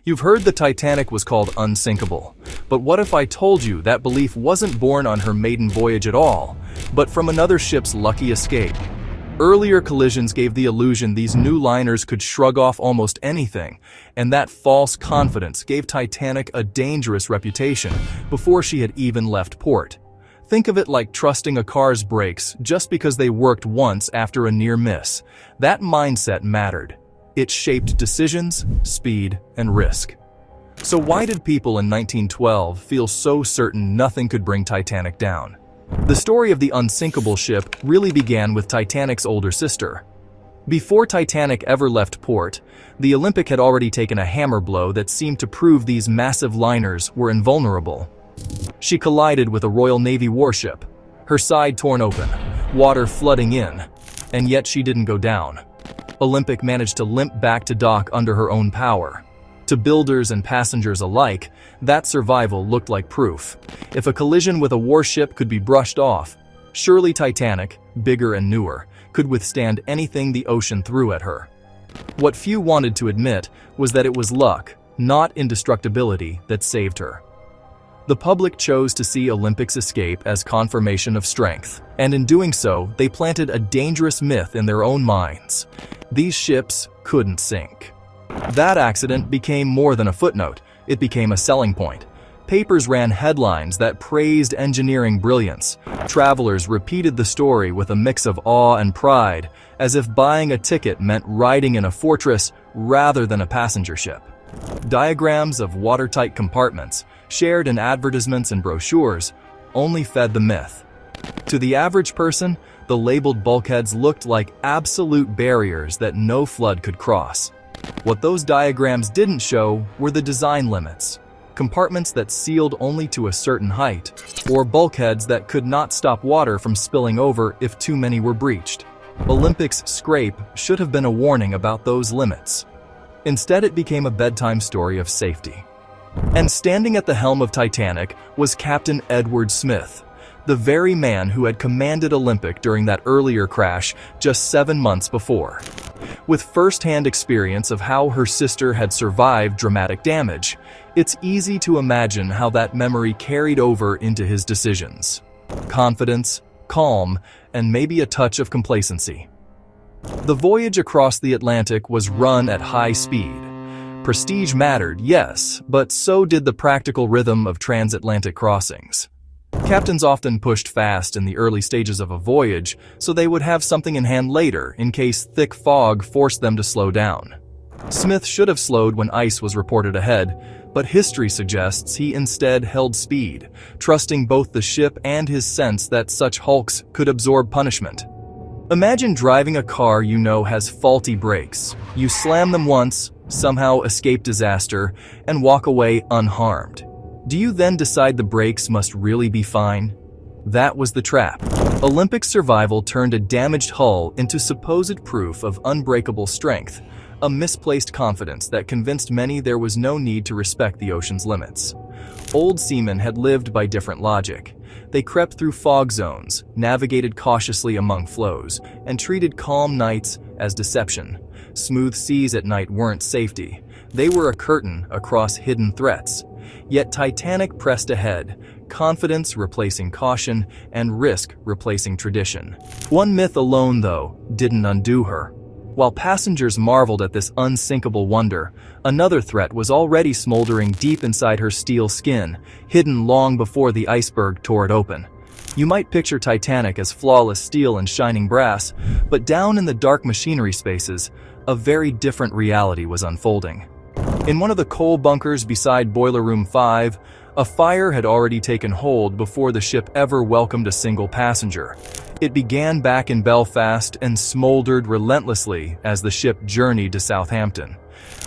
You've heard the Titanic was called unsinkable, but what if I told you that belief wasn't born on her maiden voyage at all, but from another ship's lucky escape? Earlier collisions gave the illusion these new liners could shrug off almost anything, and that false confidence gave Titanic a dangerous reputation before she had even left port. Think of it like trusting a car's brakes just because they worked once after a near miss. That mindset mattered. It shaped decisions, speed, and risk. So why did people in 1912 feel so certain nothing could bring Titanic down? The story of the unsinkable ship really began with Titanic's older sister. Before Titanic ever left port, the Olympic had already taken a hammer blow that seemed to prove these massive liners were invulnerable. She collided with a Royal Navy warship, her side torn open, water flooding in, and yet she didn't go down. Olympic managed to limp back to dock under her own power. To builders and passengers alike, that survival looked like proof. If a collision with a warship could be brushed off, surely Titanic, bigger and newer, could withstand anything the ocean threw at her. What few wanted to admit was that it was luck, not indestructibility, that saved her. The public chose to see Olympic's escape as confirmation of strength, and in doing so, they planted a dangerous myth in their own minds. These ships couldn't sink. That accident became more than a footnote, it became a selling point. Papers ran headlines that praised engineering brilliance. Travelers repeated the story with a mix of awe and pride, as if buying a ticket meant riding in a fortress rather than a passenger ship. Diagrams of watertight compartments, shared in advertisements and brochures, only fed the myth. To the average person, the labeled bulkheads looked like absolute barriers that no flood could cross. What those diagrams didn't show were the design limits, compartments that sealed only to a certain height, or bulkheads that could not stop water from spilling over if too many were breached. Olympic's scrape should have been a warning about those limits. Instead, it became a bedtime story of safety. And standing at the helm of Titanic was Captain Edward Smith, the very man who had commanded Olympic during that earlier crash just 7 months before. With first-hand experience of how her sister had survived dramatic damage, it's easy to imagine how that memory carried over into his decisions. Confidence, calm, and maybe a touch of complacency. The voyage across the Atlantic was run at high speed. Prestige mattered, yes, but so did the practical rhythm of transatlantic crossings. Captains often pushed fast in the early stages of a voyage, so they would have something in hand later in case thick fog forced them to slow down. Smith should have slowed when ice was reported ahead, but history suggests he instead held speed, trusting both the ship and his sense that such hulks could absorb punishment. Imagine driving a car you know has faulty brakes. You slam them once, somehow escape disaster, and walk away unharmed. Do you then decide the brakes must really be fine? That was the trap. Olympic survival turned a damaged hull into supposed proof of unbreakable strength, a misplaced confidence that convinced many there was no need to respect the ocean's limits. Old seamen had lived by different logic. They crept through fog zones, navigated cautiously among floes, and treated calm nights as deception. Smooth seas at night weren't safety. They were a curtain across hidden threats. Yet Titanic pressed ahead, confidence replacing caution and risk replacing tradition. One myth alone, though, didn't undo her. While passengers marveled at this unsinkable wonder, another threat was already smoldering deep inside her steel skin, hidden long before the iceberg tore it open. You might picture Titanic as flawless steel and shining brass, but down in the dark machinery spaces, a very different reality was unfolding. In one of the coal bunkers beside Boiler Room 5, a fire had already taken hold before the ship ever welcomed a single passenger. It began back in Belfast and smoldered relentlessly as the ship journeyed to Southampton.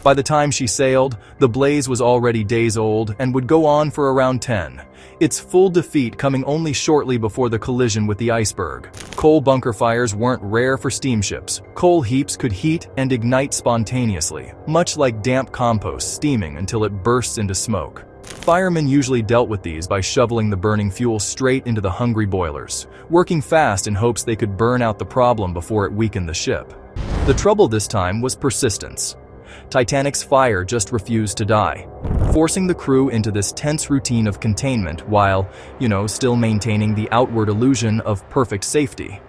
By the time she sailed, the blaze was already days old and would go on for around 10. Its full defeat coming only shortly before the collision with the iceberg. Coal bunker fires weren't rare for steamships. Coal heaps could heat and ignite spontaneously, much like damp compost steaming until it bursts into smoke. Firemen usually dealt with these by shoveling the burning fuel straight into the hungry boilers, working fast in hopes they could burn out the problem before it weakened the ship. The trouble this time was persistence. Titanic's fire just refused to die, forcing the crew into this tense routine of containment while, still maintaining the outward illusion of perfect safety.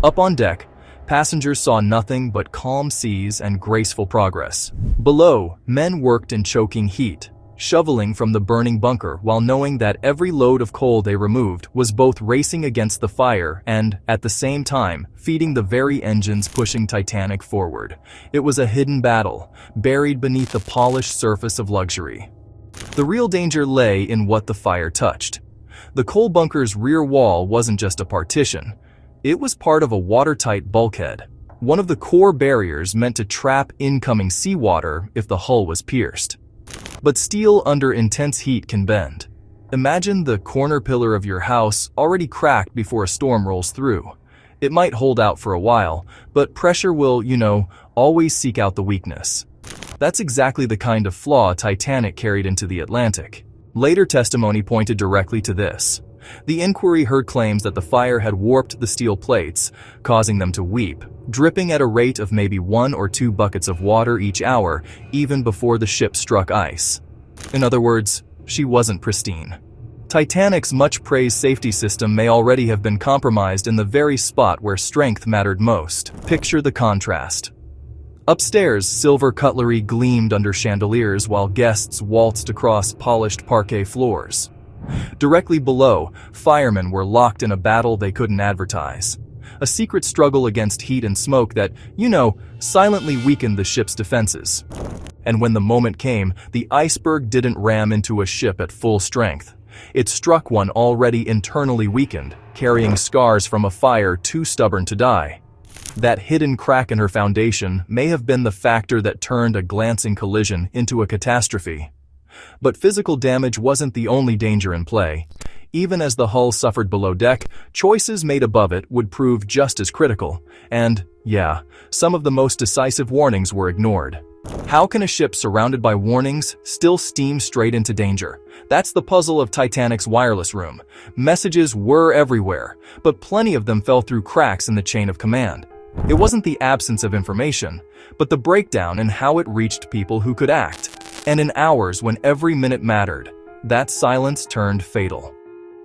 Up on deck, passengers saw nothing but calm seas and graceful progress. Below, men worked in choking heat, shoveling from the burning bunker while knowing that every load of coal they removed was both racing against the fire and, at the same time, feeding the very engines pushing Titanic forward. It was a hidden battle, buried beneath the polished surface of luxury. The real danger lay in what the fire touched. The coal bunker's rear wall wasn't just a partition. It was part of a watertight bulkhead, one of the core barriers meant to trap incoming seawater if the hull was pierced. But steel under intense heat can bend. Imagine the corner pillar of your house already cracked before a storm rolls through. It might hold out for a while, but pressure will, always seek out the weakness. That's exactly the kind of flaw Titanic carried into the Atlantic. Later testimony pointed directly to this. The inquiry heard claims that the fire had warped the steel plates, causing them to weep, dripping at a rate of maybe 1 or 2 buckets of water each hour, even before the ship struck ice. In other words, she wasn't pristine. Titanic's much-praised safety system may already have been compromised in the very spot where strength mattered most. Picture the contrast. Upstairs, silver cutlery gleamed under chandeliers while guests waltzed across polished parquet floors. Directly below, firemen were locked in a battle they couldn't advertise. A secret struggle against heat and smoke that, silently weakened the ship's defenses. And when the moment came, the iceberg didn't ram into a ship at full strength. It struck one already internally weakened, carrying scars from a fire too stubborn to die. That hidden crack in her foundation may have been the factor that turned a glancing collision into a catastrophe. But physical damage wasn't the only danger in play. Even as the hull suffered below deck, choices made above it would prove just as critical. And, some of the most decisive warnings were ignored. How can a ship surrounded by warnings still steam straight into danger? That's the puzzle of Titanic's wireless room. Messages were everywhere, but plenty of them fell through cracks in the chain of command. It wasn't the absence of information, but the breakdown in how it reached people who could act. And in hours when every minute mattered, that silence turned fatal.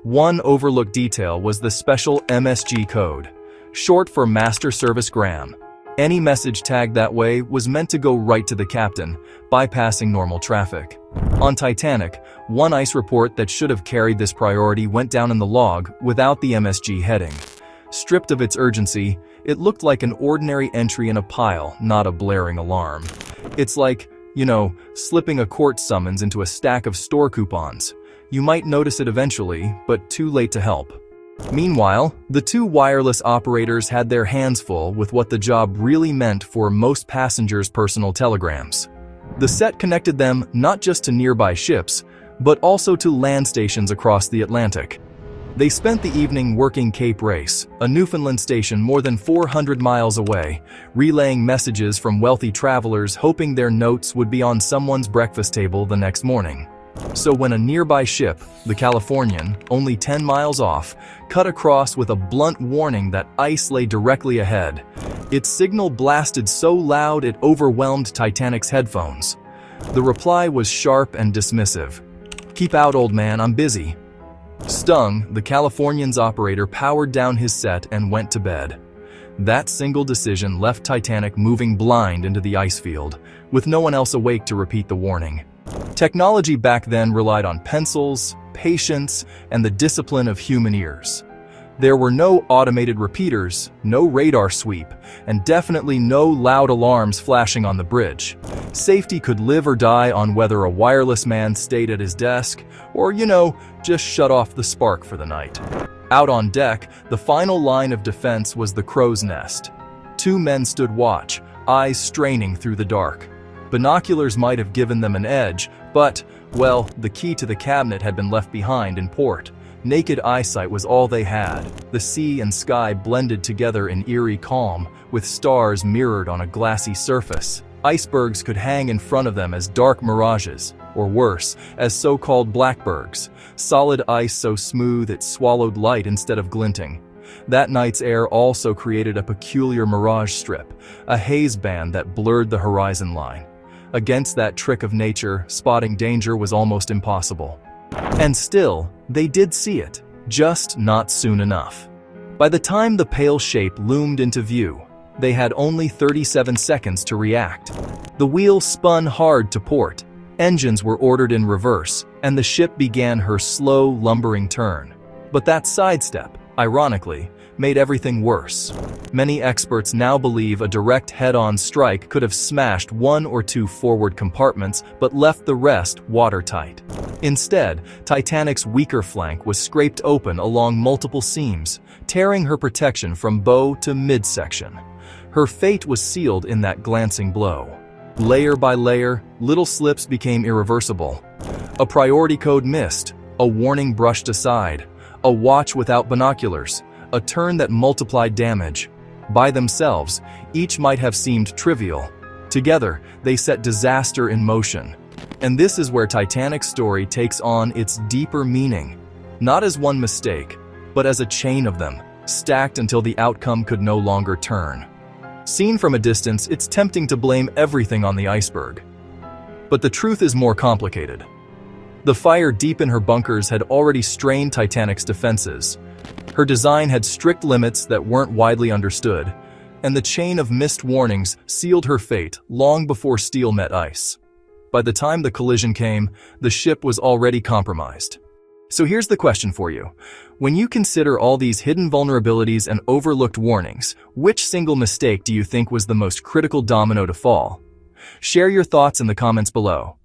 One overlooked detail was the special MSG code, short for Master Service Gram. Any message tagged that way was meant to go right to the captain, bypassing normal traffic. On Titanic, one ice report that should have carried this priority went down in the log without the MSG heading. Stripped of its urgency, it looked like an ordinary entry in a pile, not a blaring alarm. It's like, slipping a court summons into a stack of store coupons. You might notice it eventually, but too late to help. Meanwhile, the two wireless operators had their hands full with what the job really meant for most passengers' personal telegrams. The set connected them not just to nearby ships, but also to land stations across the Atlantic. They spent the evening working Cape Race, a Newfoundland station more than 400 miles away, relaying messages from wealthy travelers hoping their notes would be on someone's breakfast table the next morning. So when a nearby ship, the Californian, only 10 miles off, cut across with a blunt warning that ice lay directly ahead, its signal blasted so loud it overwhelmed Titanic's headphones. The reply was sharp and dismissive. "Keep out, old man, I'm busy." Stung, the Californian's operator powered down his set and went to bed. That single decision left Titanic moving blind into the ice field, with no one else awake to repeat the warning. Technology back then relied on pencils, patience, and the discipline of human ears. There were no automated repeaters, no radar sweep, and definitely no loud alarms flashing on the bridge. Safety could live or die on whether a wireless man stayed at his desk or, just shut off the spark for the night. Out on deck, the final line of defense was the crow's nest. Two men stood watch, eyes straining through the dark. Binoculars might have given them an edge, but, the key to the cabinet had been left behind in port. Naked eyesight was all they had. The sea and sky blended together in eerie calm, with stars mirrored on a glassy surface. Icebergs could hang in front of them as dark mirages, or worse, as so-called blackbergs, solid ice so smooth it swallowed light instead of glinting. That night's air also created a peculiar mirage strip, a haze band that blurred the horizon line. Against that trick of nature, spotting danger was almost impossible. And still, they did see it, just not soon enough. By the time the pale shape loomed into view, they had only 37 seconds to react. The wheel spun hard to port, engines were ordered in reverse, and the ship began her slow, lumbering turn. But that sidestep, ironically, made everything worse. Many experts now believe a direct head-on strike could have smashed one or two forward compartments but left the rest watertight. Instead, Titanic's weaker flank was scraped open along multiple seams, tearing her protection from bow to midsection. Her fate was sealed in that glancing blow. Layer by layer, little slips became irreversible. A priority code missed, a warning brushed aside, a watch without binoculars, a turn that multiplied damage. By themselves, each might have seemed trivial. Together, they set disaster in motion. And this is where Titanic's story takes on its deeper meaning. Not as one mistake, but as a chain of them, stacked until the outcome could no longer turn. Seen from a distance, it's tempting to blame everything on the iceberg. But the truth is more complicated. The fire deep in her bunkers had already strained Titanic's defenses. Her design had strict limits that weren't widely understood, and the chain of missed warnings sealed her fate long before steel met ice. By the time the collision came, the ship was already compromised. So here's the question for you. When you consider all these hidden vulnerabilities and overlooked warnings, which single mistake do you think was the most critical domino to fall? Share your thoughts in the comments below.